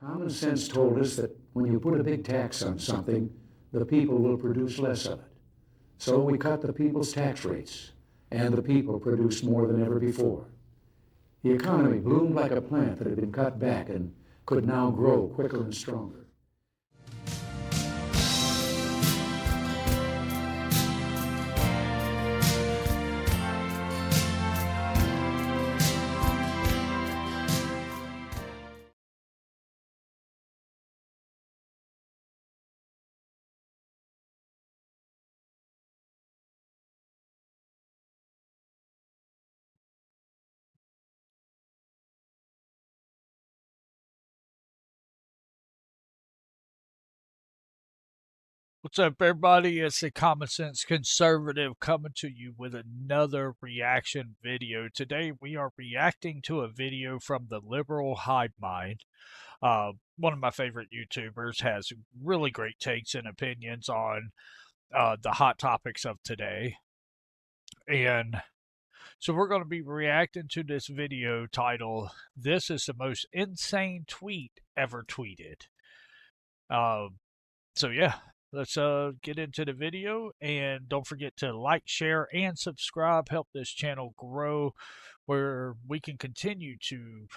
Common sense told us that when you put a big tax on something, the people will produce less of it. So we cut the people's tax rates, and the people produced more than ever before. The economy bloomed like a plant that had been cut back and could now grow quicker and stronger. What's up, everybody? It's the Common Sense Conservative coming to you with another reaction video. Today, we are reacting to a video from the Liberal Hivemind. One of my favorite YouTubers, has really great takes and opinions on the hot topics of today. And so we're going to be reacting to this video titled, "This is the most insane tweet ever tweeted." So yeah, let's get into the video, and don't forget to like, share, and subscribe. Help this channel grow, where we can continue to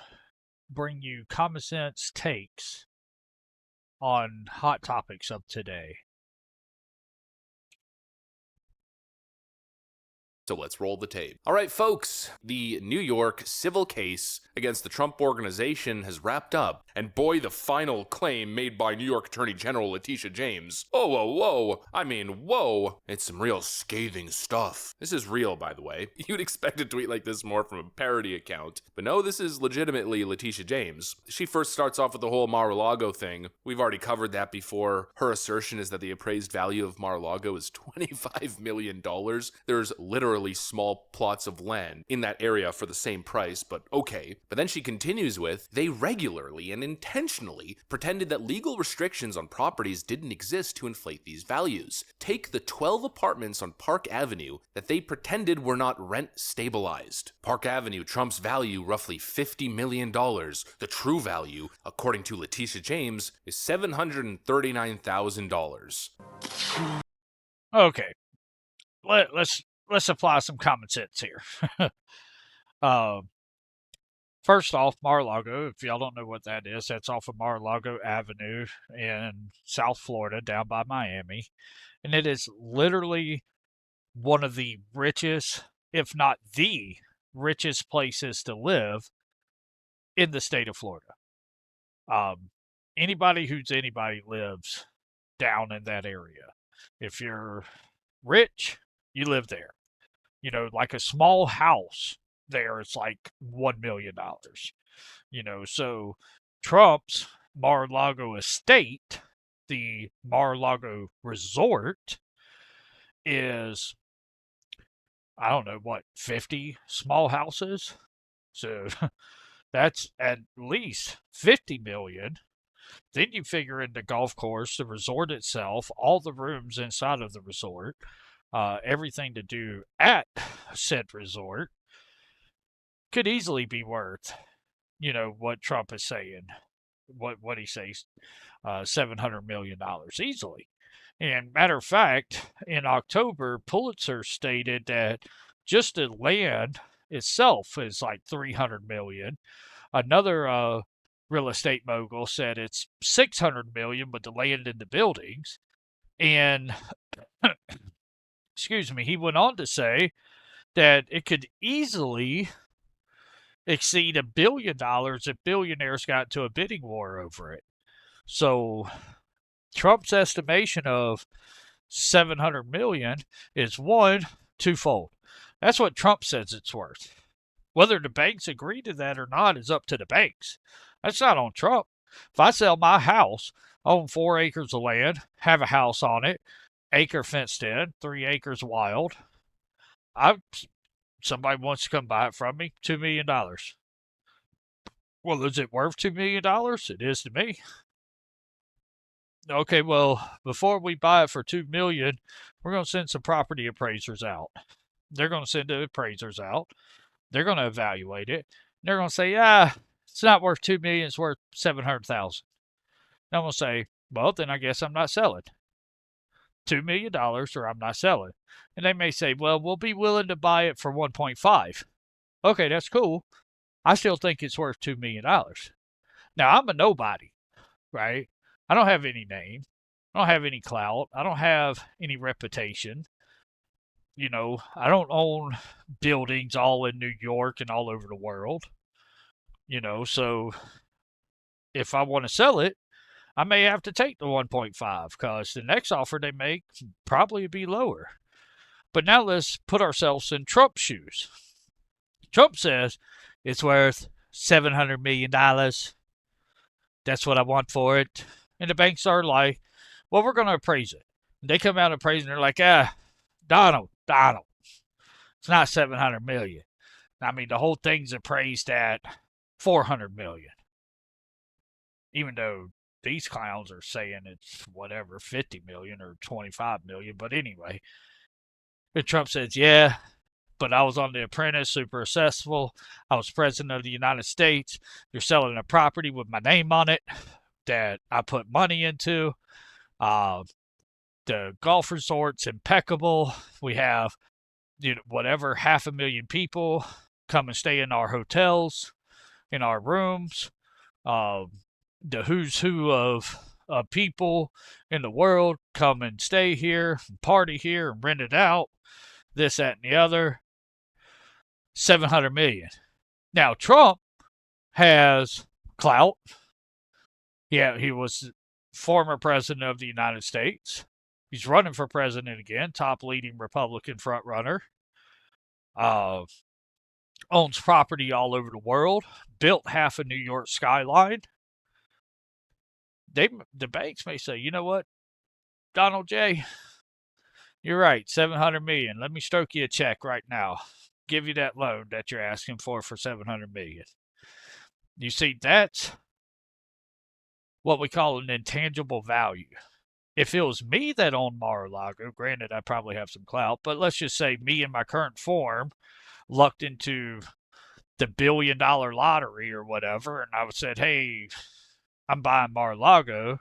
bring you common sense takes on hot topics of today. So let's roll the tape. All right, folks, the New York civil case against the Trump organization has wrapped up, and boy, the final claim made by New York Attorney General Letitia James. Whoa. I mean, whoa. It's some real scathing stuff. This is real, by the way. You'd expect a tweet like this more from a parody account, but no, this is legitimately Letitia James. She first starts off with the whole Mar-a-Lago thing. We've already covered that before. Her assertion is that the appraised value of Mar-a-Lago is $25 million. There's literally small plots of land in that area for the same price, but okay. But then she continues with, they regularly and intentionally pretended that legal restrictions on properties didn't exist to inflate these values. Take the 12 apartments on Park Avenue that they pretended were not rent stabilized. Park Avenue trumps value roughly $50 million. The true value, according to Letitia James, is $739,000. Okay, let's apply some common sense here. First off, Mar-a-Lago, if y'all don't know what that is, that's off of Mar-a-Lago Avenue in South Florida, down by Miami. And it is literally one of the richest, if not the richest places to live in the state of Florida. Anybody lives down in that area. If you're rich, you live there. You know, like a small house there, it's like $1 million. You know, so Trump's Mar-a-Lago estate, the Mar-a-Lago resort, is, I don't know, what, 50 small houses? So that's at least 50 million. Then you figure in the golf course, the resort itself, all the rooms inside of the resort, everything to do at said resort, could easily be worth, you know, what Trump is saying. What he says, $700 million easily. And matter of fact, in October, Pulitzer stated that just the land itself is like 300 million. Another real estate mogul said it's 600 million, but the land in the buildings. And excuse me, he went on to say that it could easily exceed $1 billion if billionaires got into a bidding war over it. So Trump's estimation of 700 million is one, twofold. That's what Trump says it's worth. Whether the banks agree to that or not is up to the banks. That's not on Trump. If I sell my house, own 4 acres of land, have a house on it, acre fenced in, 3 acres wild, somebody wants to come buy it from me, $2 million. Well, is it worth $2 million? It is to me. Okay, well, before we buy it for $2 million, we're going to send some property appraisers out. They're going to send the appraisers out. They're going to evaluate it. They're going to say, It's not worth $2 million, it's worth $700,000. I'm going to say, well, then I guess I'm not selling. $2 million or I'm not selling. And they may say, well, we'll be willing to buy it for 1.5. Okay, that's cool. I still think it's worth $2 million. Now, I'm a nobody, right? I don't have any name. I don't have any clout. I don't have any reputation. You know, I don't own buildings all in New York and all over the world. You know, so if I want to sell it, I may have to take the 1.5 because the next offer they make probably be lower. But now let's put ourselves in Trump's shoes. Trump says it's worth $700 million. That's what I want for it. And the banks are like, well, we're going to appraise it. And they come out and appraise it, and they're like, Donald, it's not $700 million. I mean, the whole thing's appraised at $400 million. Even though these clowns are saying it's whatever, 50 million or 25 million. But anyway, and Trump says, yeah, but I was on The Apprentice, super successful. I was president of the United States. You're selling a property with my name on it that I put money into. The golf resort's impeccable. We have, you know, whatever, 500,000 people come and stay in our hotels, in our rooms. The who's who of people in the world come and stay here, and party here, and rent it out. This, that, and the other. 700 million. Now, Trump has clout. Yeah, he was former president of the United States. He's running for president again, top leading Republican frontrunner. Owns property all over the world. Built half a New York skyline. The banks may say, you know what, Donald J., you're right, 700 million. Let me stroke you a check right now. Give you that loan that you're asking for 700 million. You see, that's what we call an intangible value. If it was me that owned Mar-a-Lago, granted, I probably have some clout, but let's just say me in my current form lucked into the $1 billion lottery or whatever, and I said, hey, I'm buying Mar-a-Lago,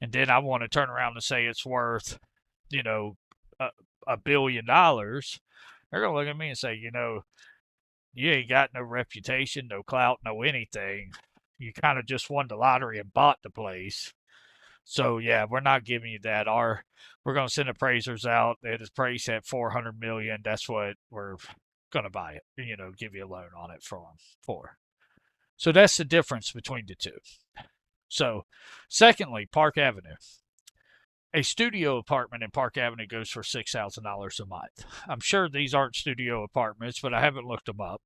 and then I want to turn around and say it's worth, you know, $1 billion. They're going to look at me and say, you know, you ain't got no reputation, no clout, no anything. You kind of just won the lottery and bought the place. So, yeah, we're not giving you that. We're going to send appraisers out. It is priced at $400 million. That's what we're going to buy it, you know, give you a loan on it for. So that's the difference between the two. So, secondly, Park Avenue. A studio apartment in Park Avenue goes for $6,000 a month. I'm sure these aren't studio apartments, but I haven't looked them up.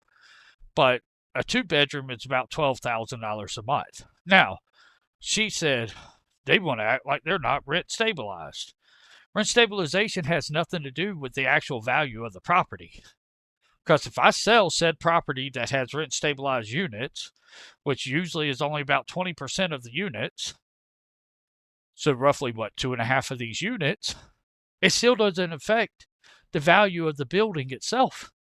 But a 2-bedroom is about $12,000 a month. Now, she said they want to act like they're not rent stabilized. Rent stabilization has nothing to do with the actual value of the property. Because if I sell said property that has rent stabilized units, which usually is only about 20% of the units, so roughly, 2.5 of these units, it still doesn't affect the value of the building itself.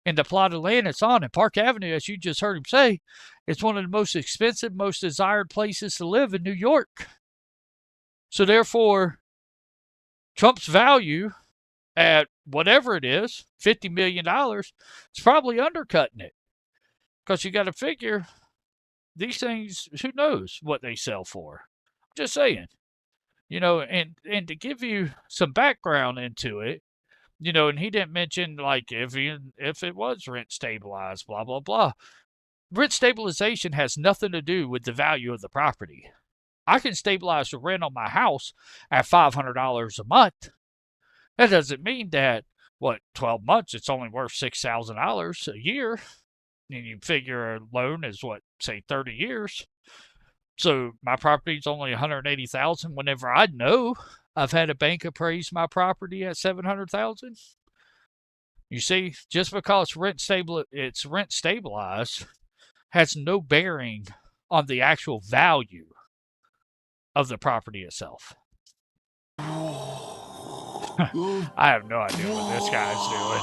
And the plot of land it's on. And Park Avenue, as you just heard him say, it's one of the most expensive, most desired places to live in New York. So therefore, Trump's value at whatever it is, $50 million, it's probably undercutting it. Because you got to figure, these things, who knows what they sell for. Just saying. You know, and to give you some background into it, you know, and he didn't mention, like, if it was rent stabilized, blah, blah, blah. Rent stabilization has nothing to do with the value of the property. I can stabilize the rent on my house at $500 a month. That doesn't mean that, 12 months, it's only worth $6,000 a year. And you figure a loan is, say 30 years. So my property's only $180,000 whenever I know I've had a bank appraise my property at $700,000. You see, just because it's rent stabilized has no bearing on the actual value of the property itself. I have no idea what this guy's doing.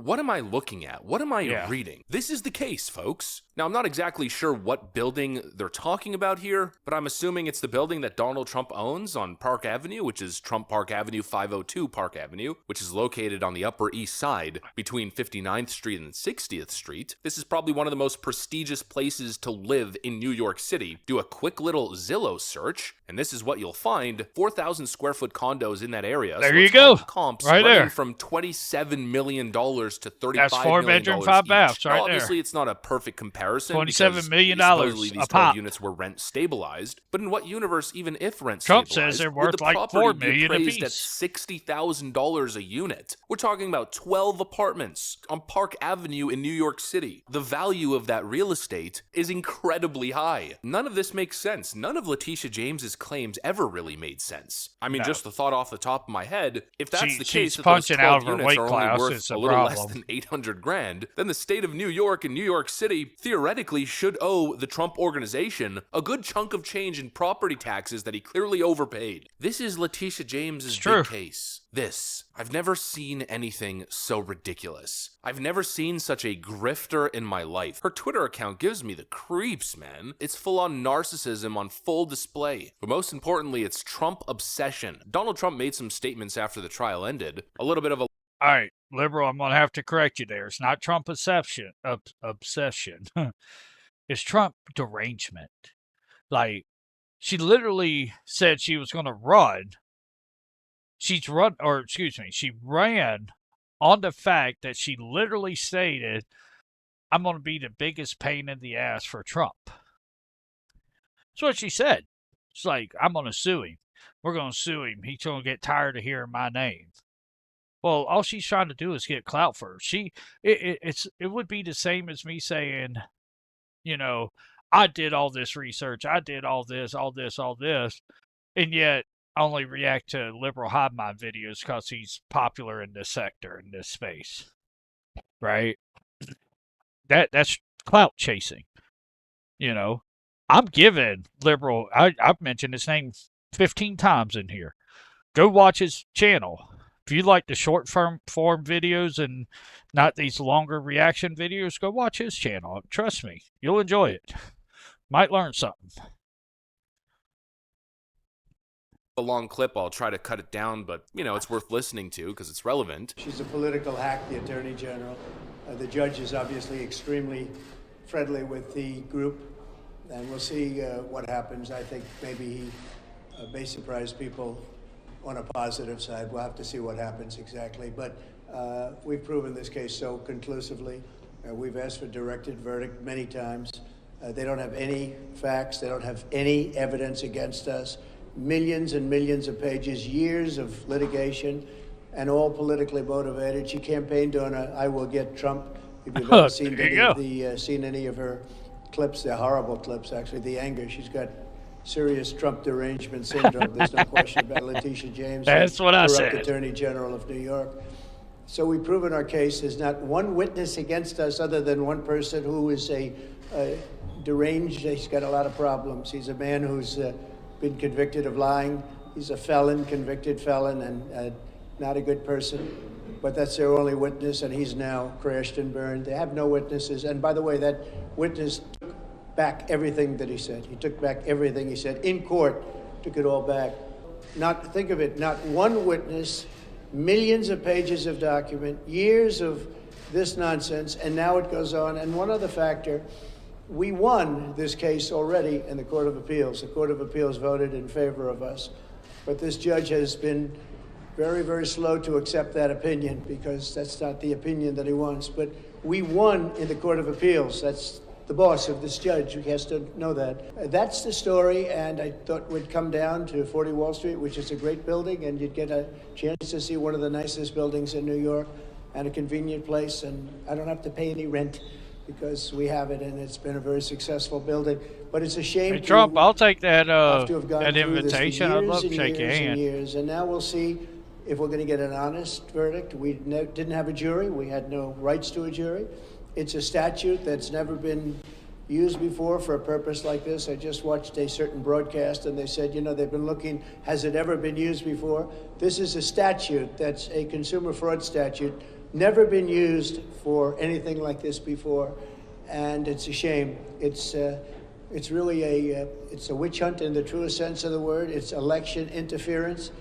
What am I looking at? What am I Yeah. reading? This is the case, folks. Now, I'm not exactly sure what building they're talking about here, but I'm assuming it's the building that Donald Trump owns on Park Avenue, which is Trump Park Avenue, 502 Park Avenue, which is located on the Upper East Side between 59th Street and 60th Street. This is probably one of the most prestigious places to live in New York City. Do a quick little Zillow search, and this is what you'll find. 4,000 square foot condos in that area. There so you go. Comps Right running there. from $27 million to $35 That's million 4-bedroom, 5 each. baths right now, there. obviously, it's not a perfect comparison. $27 million supposedly these a 12 pop. units were rent stabilized. But in what universe, even if rent Trump stabilized, says they're would worth the like property $4 be million appraised at apiece? $60,000 a unit? We're talking about 12 apartments on Park Avenue in New York City. The value of that real estate is incredibly high. None of this makes sense. None of Letitia James's claims ever really made sense. I mean, No. just the thought off the top of my head, if that's the She's case, that those punching 12 out of her units weight are only class worth is a a little less problem. than 800 grand, then the state of New York and New York City theoretically should owe the Trump organization a good chunk of change in property taxes that he clearly overpaid. This is Letitia James's true. big case. I've never seen anything so ridiculous. I've never seen such a grifter in my life. Her Twitter account gives me the creeps, man. It's full on narcissism on full display. But most importantly, it's Trump obsession. Donald Trump made some statements after the trial ended. A little bit of a All right, liberal, I'm going to have to correct you there. It's not Trump obsession. It's Trump derangement. Like, she literally said she was going to run. She ran on the fact that she literally stated, I'm going to be the biggest pain in the ass for Trump. That's what she said. It's like, I'm going to sue him. We're going to sue him. He's going to get tired of hearing my name. Well, all she's trying to do is get clout first. It would be the same as me saying, you know, I did all this research, I did all this, and yet I only react to Liberal Hivemind videos because he's popular in this sector, in this space, right? That's clout chasing. You know, I'm giving Liberal. I've mentioned his name 15 times in here. Go watch his channel. If you like the short form videos and not these longer reaction videos, go watch his channel. Trust me, you'll enjoy it. Might learn something. a long clip. I'll try to cut it down, but, you know, it's worth listening to because it's relevant. She's a political hack, the Attorney General. The judge is obviously extremely friendly with the group, and we'll see what happens. I think maybe he may surprise people on a positive side. We'll have to see what happens exactly. But we've proven this case so conclusively. We've asked for directed verdict many times. They don't have any facts. They don't have any evidence against us. Millions and millions of pages, years of litigation, and all politically motivated. She campaigned on a "I will get Trump." If you've ever seen any of her clips, they're horrible clips, actually. The anger, she's got serious Trump derangement syndrome. There's no question about Letitia James. That's what I said. Attorney General of New York. So we've proven our case. There's not one witness against us other than one person who is a deranged. He's got a lot of problems. He's a man who's been convicted of lying. He's a felon, convicted felon, and not a good person. But that's their only witness, and he's now crashed and burned. They have no witnesses. And by the way, that witness took back everything that he said. He took back everything he said in court, took it all back. Think of it, not one witness, millions of pages of document, years of this nonsense, and now it goes on. And one other factor, we won this case already in the Court of Appeals. The Court of Appeals voted in favor of us. But this judge has been very, very slow to accept that opinion because that's not the opinion that he wants. But we won in the Court of Appeals. That's the boss of this judge. He has to know that. That's the story, and I thought we'd come down to 40 Wall Street, which is a great building, and you'd get a chance to see one of the nicest buildings in New York and a convenient place, and I don't have to pay any rent because we have it, and it's been a very successful building. But it's a shame. Hey, Trump, I'll take that that invitation. I'd love to shake your hand. And now we'll see if we're going to get an honest verdict. We didn't have a jury. We had no rights to a jury. It's a statute that's never been used before for a purpose like this. I just watched a certain broadcast, and they said, you know, they've been looking, has it ever been used before? This is a statute that's a consumer fraud statute never been used for anything like this before, and it's a shame. It's really it's a witch hunt in the truest sense of the word. It's election interference,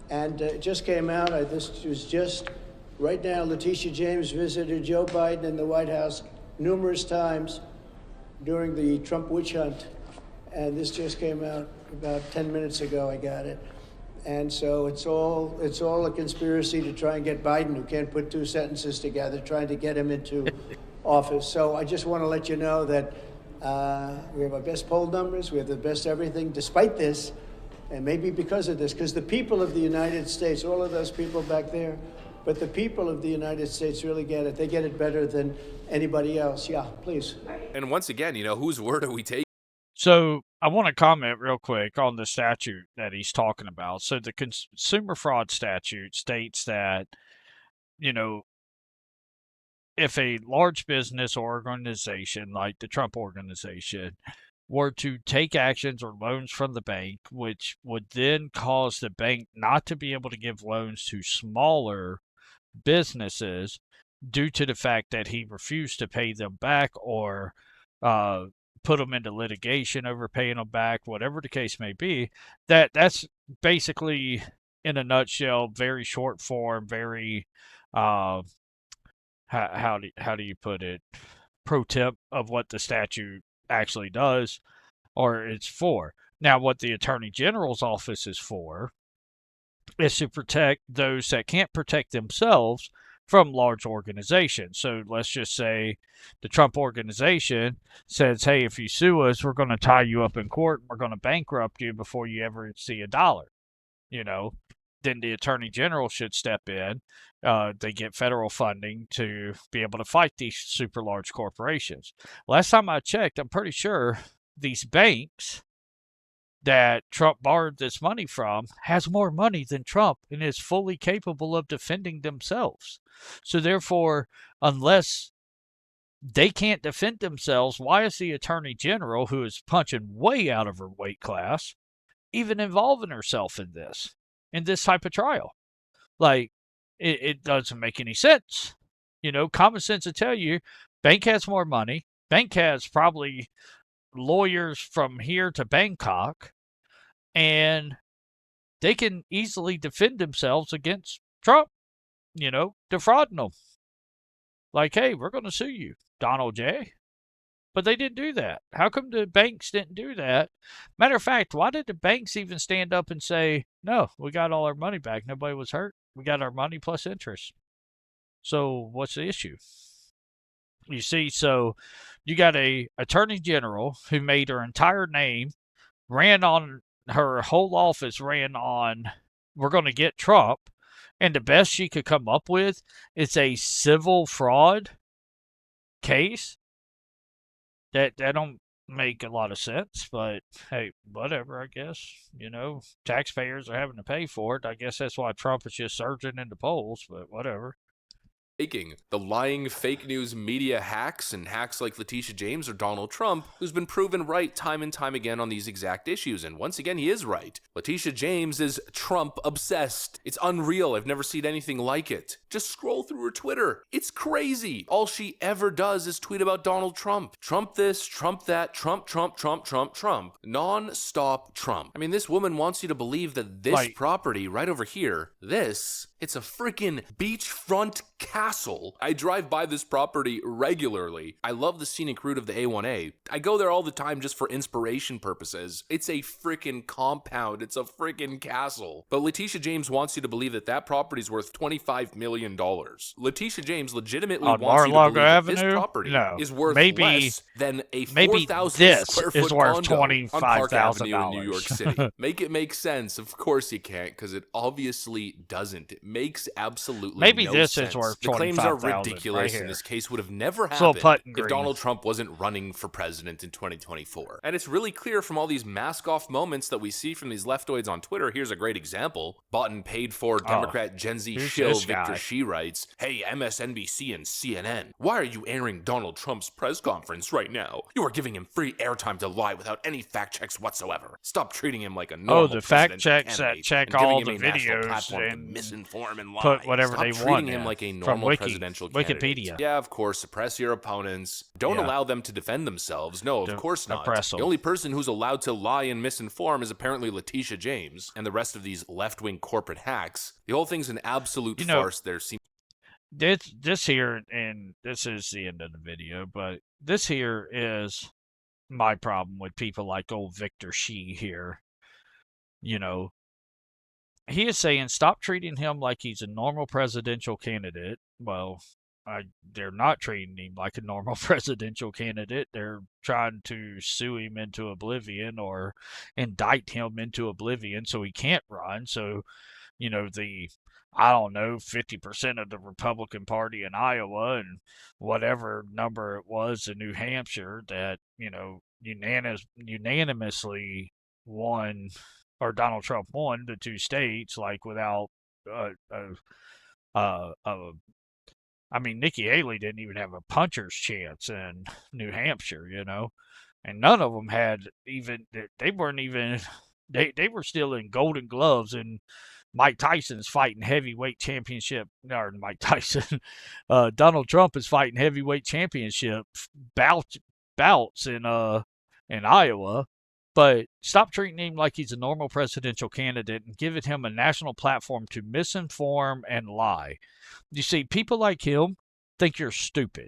and it just came out. This was just right now. Letitia James visited Joe Biden in the White House numerous times during the Trump witch hunt, and this just came out about 10 minutes ago. I got it. And so it's all a conspiracy to try and get Biden, who can't put two sentences together, trying to get him into office. So I just want to let you know that we have our best poll numbers, we have the best everything, despite this, and maybe because of this, because the people of the United States, all of those people back there, but the people of the United States really get it. They get it better than anybody else. Yeah, please. And once again, whose word are we taking? So I want to comment real quick on the statute that he's talking about. So the consumer fraud statute states that, if a large business or organization like the Trump organization were to take actions or loans from the bank, which would then cause the bank not to be able to give loans to smaller businesses due to the fact that he refused to pay them back or put them into litigation over paying them back, whatever the case may be, that's basically, in a nutshell, very short form, very how do you put it, pro tip of what the statute actually does or it's for. Now, what the Attorney General's office is for is to protect those that can't protect themselves from large organizations. So let's just say the Trump organization says, hey, if you sue us, we're going to tie you up in court. And we're going to bankrupt you before you ever see a dollar. Then the Attorney General should step in. They get federal funding to be able to fight these super large corporations. Last time I checked, I'm pretty sure these banks that Trump borrowed this money from has more money than Trump and is fully capable of defending themselves. So therefore, unless they can't defend themselves, why is the Attorney General, who is punching way out of her weight class, even involving herself in this type of trial? Like, it doesn't make any sense. Common sense will tell you, bank has more money. Bank has probably lawyers from here to Bangkok, and they can easily defend themselves against Trump, defrauding them. Like, hey, we're going to sue you, Donald J. But they didn't do that. How come the banks didn't do that? Matter of fact, why did the banks even stand up and say, no, we got all our money back. Nobody was hurt. We got our money plus interest. So what's the issue? You see, so you got a Attorney General who made her entire name, her whole office ran on, we're going to get Trump, and the best she could come up with is a civil fraud case. That don't make a lot of sense, but hey, whatever, I guess. Taxpayers are having to pay for it. I guess that's why Trump is just surging in the polls, but whatever. The lying fake news media hacks and hacks like Letitia James or Donald Trump, who's been proven right time and time again on these exact issues. And once again, he is right. Letitia James is Trump obsessed. It's unreal. I've never seen anything like it. Just scroll through her Twitter. It's crazy. All she ever does is tweet about Donald Trump. Trump this, Trump that, Trump, Trump, Trump, Trump, Trump. Non-stop Trump. I mean, this woman wants you to believe that this property right over here, it's a freaking beachfront castle. I drive by this property regularly. I love the scenic route of the A1A. I go there all the time just for inspiration purposes. It's a freaking compound. It's a freaking castle. But Letitia James wants you to believe that property's worth $25 million. Letitia James legitimately wants you to believe that this property is worth less than a 4,000 square foot condo on Park Avenue in New York City. Make it make sense. Of course you can't, because it obviously doesn't. It makes absolutely no this sense. Is worth the claims are ridiculous, and this case would have never happened if Donald Trump wasn't running for president in 2024. And it's really clear from all these mask-off moments that we see from these leftoids on Twitter. Here's a great example. Bought and paid for Democrat Gen Z shill Victor She writes, hey, MSNBC and CNN, why are you airing Donald Trump's press conference right now? You are giving him free airtime to lie without any fact checks whatsoever. Stop treating him like a normal the fact checks that check all the videos and misinform and lie. put whatever Stop they treating want him in like a from normal presidential candidate. Wikipedia. Yeah, of course, suppress your opponents. Don't Yeah. allow them to defend themselves. No, of course not. Oppress 'em. The only person who's allowed to lie and misinform is apparently Letitia James and the rest of these left-wing corporate hacks. The whole thing's an absolute farce. There seems this here, and this is the end of the video, but this here is my problem with people like old Victor Shi here. You know, he is saying stop treating him like he's a normal presidential candidate. Well, they're not treating him like a normal presidential candidate. They're trying to sue him into oblivion or indict him into oblivion so he can't run. So, you know, I don't know, 50% of the Republican Party in Iowa and whatever number it was in New Hampshire that, you know, unanimously won, or Donald Trump won the two states, like without, I mean, Nikki Haley didn't even have a puncher's chance in New Hampshire, you know, and none of them had even, they weren't even, they were still in golden gloves, and Mike Tyson's fighting heavyweight championship, or Mike Tyson, Donald Trump is fighting heavyweight championship bouts in Iowa. But stop treating him like he's a normal presidential candidate and giving him a national platform to misinform and lie. You see, people like him think you're stupid.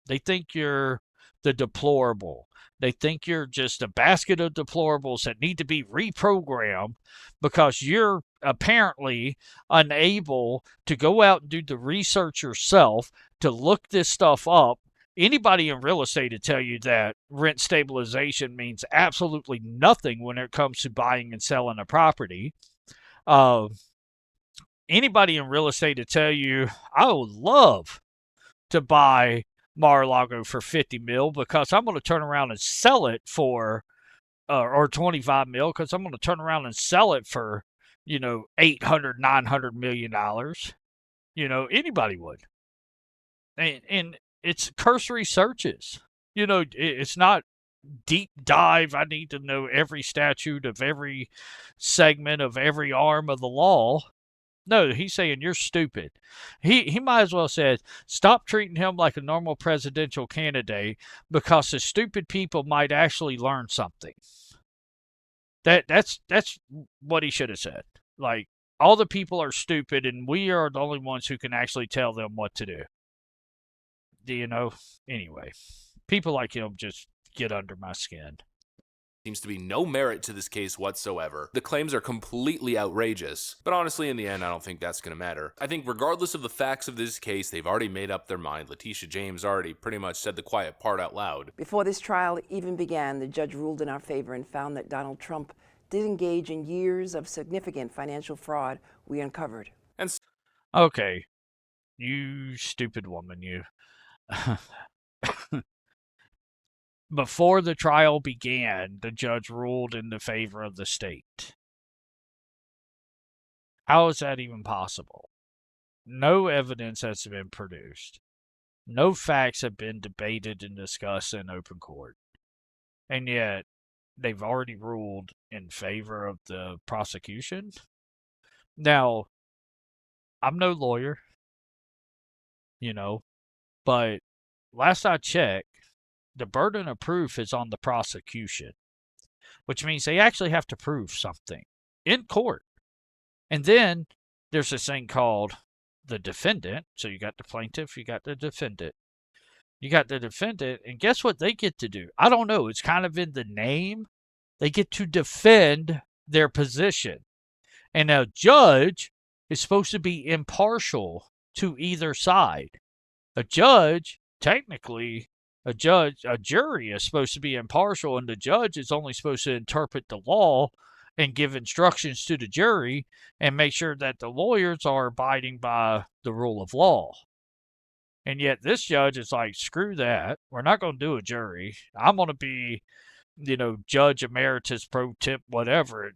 They think you're the deplorable. They think you're just a basket of deplorables that need to be reprogrammed because you're apparently unable to go out and do the research yourself to look this stuff up. Anybody in real estate will tell you that rent stabilization means absolutely nothing when it comes to buying and selling a property. Anybody in real estate will tell you, I would love to buy Mar-a-Lago for 50 mil because I'm going to turn around and sell it for, or 25 mil because I'm going to turn around and sell it for, you know, $800-900 million. You know, anybody would. And it's cursory searches. You know, it's not deep dive. I need to know every statute of every segment of every arm of the law. No, he's saying you're stupid. He might as well said, stop treating him like a normal presidential candidate because the stupid people might actually learn something. That's what he should have said. Like, all the people are stupid and we are the only ones who can actually tell them what to do. Do you know? Anyway, people like him just get under my skin. Seems to be no merit to this case whatsoever. The claims are completely outrageous, but honestly, in the end, I don't think that's going to matter. I think regardless of the facts of this case, they've already made up their mind. Letitia James already pretty much said the quiet part out loud. Before this trial even began, the judge ruled in our favor and found that Donald Trump did engage in years of significant financial fraud we uncovered. And okay, you stupid woman, you. Before the trial began, the judge ruled in the favor of the state. How is that even possible? No evidence has been produced. No facts have been debated and discussed in open court. And yet, they've already ruled in favor of the prosecution? Now, I'm no lawyer, you know, but last I checked, the burden of proof is on the prosecution, which means they actually have to prove something in court. And then there's this thing called the defendant. So you got the plaintiff, you got the defendant. You got the defendant, and guess what they get to do? I don't know. It's kind of in the name. They get to defend their position. And a judge is supposed to be impartial to either side. A judge, technically, a jury is supposed to be impartial, and the judge is only supposed to interpret the law and give instructions to the jury and make sure that the lawyers are abiding by the rule of law. And yet this judge is like, screw that. We're not going to do a jury. I'm going to be, you know, judge emeritus pro temp, whatever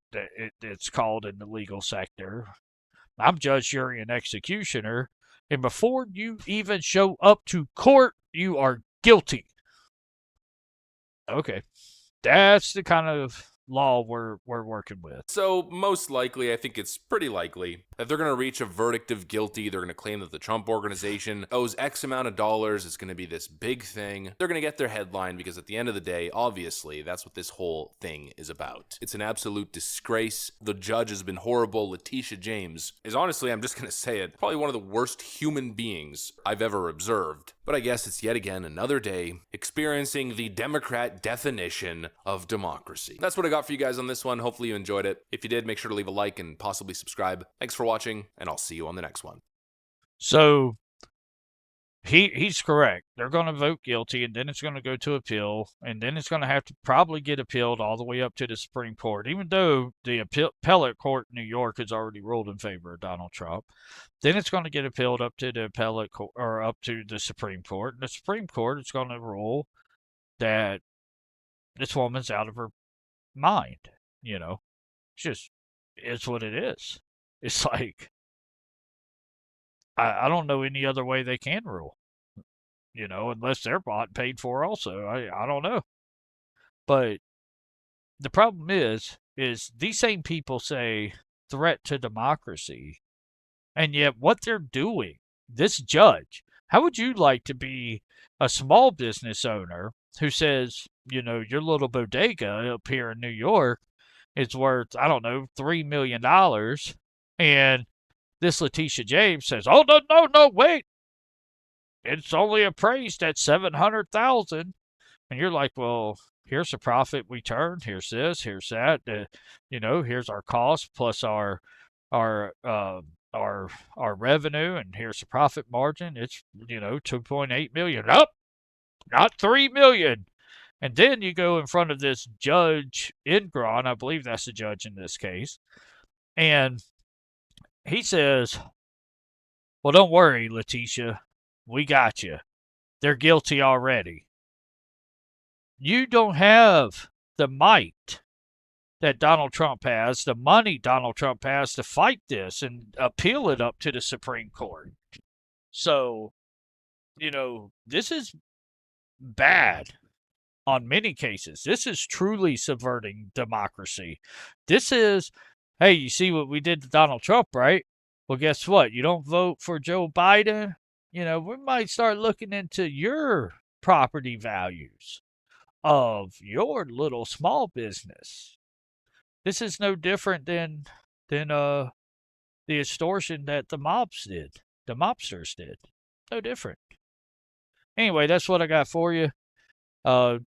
it's called in the legal sector. I'm judge, jury, and executioner. And before you even show up to court, you are guilty. Okay. That's the kind of law we're working with. So, most likely, I think it's pretty likely, If they're going to reach a verdict of guilty, they're going to claim that the Trump organization owes X amount of dollars. It's going to be this big thing. They're going to get their headline because at the end of the day, obviously, that's what this whole thing is about. It's an absolute disgrace. The judge has been horrible. Letitia James is honestly, I'm just going to say it, probably one of the worst human beings I've ever observed. But I guess it's yet again another day experiencing the Democrat definition of democracy. That's what I got for you guys on this one. Hopefully you enjoyed it. If you did, make sure to leave a like and possibly subscribe. Thanks for watching, and I'll see you on the next one. So he's correct. They're going to vote guilty, and then it's going to go to appeal, and then it's going to have to probably get appealed all the way up to the Supreme Court, even though the appellate court in New York has already ruled in favor of Donald Trump. Then it's going to get appealed up to the appellate court, or up to the Supreme Court. And the Supreme Court is going to rule that this woman's out of her mind. You know, it's what it is. It's like, I don't know any other way they can rule, you know, unless they're bought and paid for also. I don't know. But the problem is these same people say threat to democracy, and yet what they're doing, this judge, how would you like to be a small business owner who says, you know, your little bodega up here in New York is worth, I don't know, $3 million, and this Letitia James says, "Oh, no, wait. It's only appraised at $700,000." And you're like, "Well, here's the profit we turned. Here's this, here's that. You know, here's our cost plus our revenue, and here's the profit margin. It's, you know, 2.8 million. Nope, not 3 million." And then you go in front of this Judge Ingron, I believe that's the judge in this case, and he says, "Well, don't worry, Letitia. We got you. They're guilty already." You don't have the might that Donald Trump has, the money Donald Trump has to fight this and appeal it up to the Supreme Court. So, you know, this is bad on many cases. This is truly subverting democracy. This is, hey, you see what we did to Donald Trump, right? Well, guess what? You don't vote for Joe Biden, you know, we might start looking into your property values of your little small business. This is no different than the extortion that the mobsters did. No different. Anyway, that's what I got for you.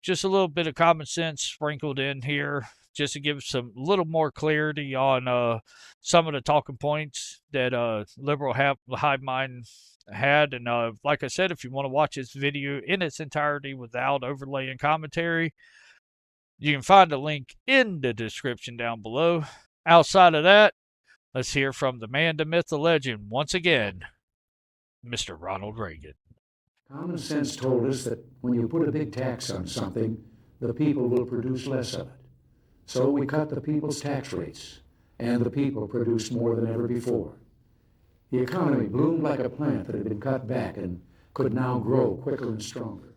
Just a little bit of common sense sprinkled in here, just to give some little more clarity on some of the talking points that Liberal Hivemind had. And like I said, if you want to watch this video in its entirety without overlay and commentary, you can find a link in the description down below. Outside of that, let's hear from the man, the myth, the legend, once again, Mr. Ronald Reagan. Common sense told us that when you put a big tax on something, the people will produce less of it. So we cut the people's tax rates, and the people produced more than ever before. The economy bloomed like a plant that had been cut back and could now grow quicker and stronger.